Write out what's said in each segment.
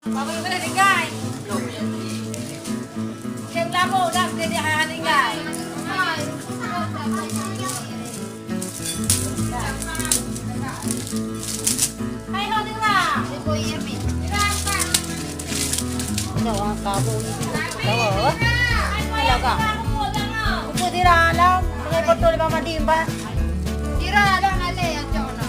Baboy mo na ligay. Kaya mo, lang, hindi hahaligay. Ay, holding na. Ikaw ang kaboy. Ikaw, talaga. Upo dira alam. Mga portol ba madimba? Tira lang ale ang jono.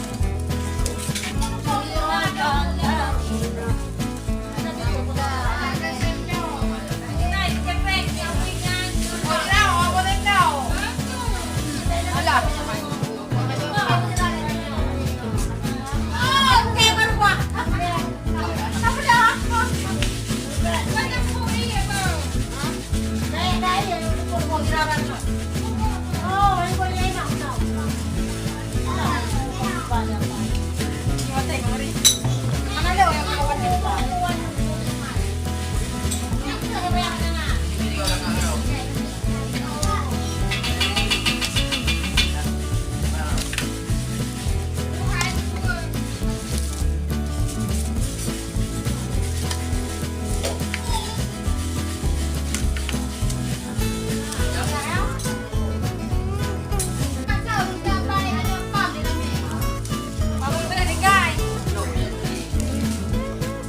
Baboy mo na ligay.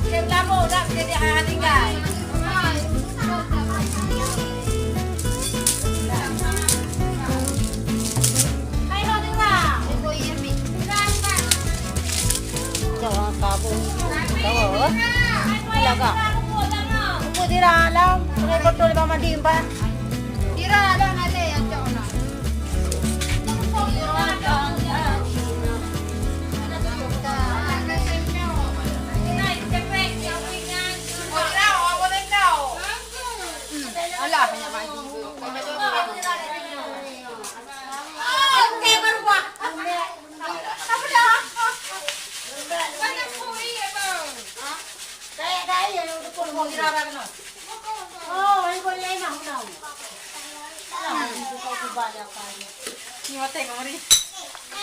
Kaya mo, lang, hindi hahaligay. Ay, holding na. Ikaw ang kaboy. Ikaw, talaga. Talaga. Upo dira alam. Mga portol ba madimba? Tira lang ale ang jono. Ala, kanya ba?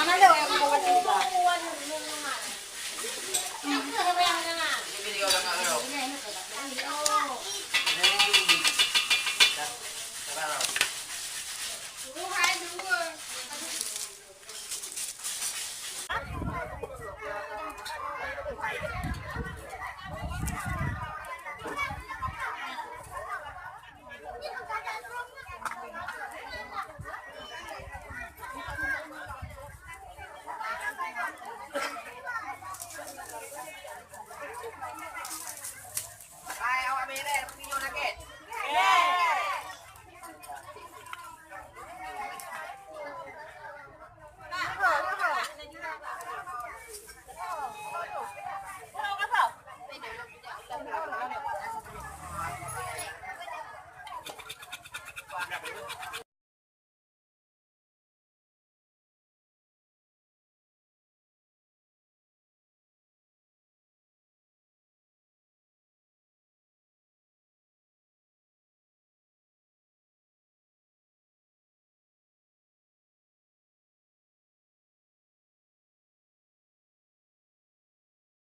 Ano daw yung mga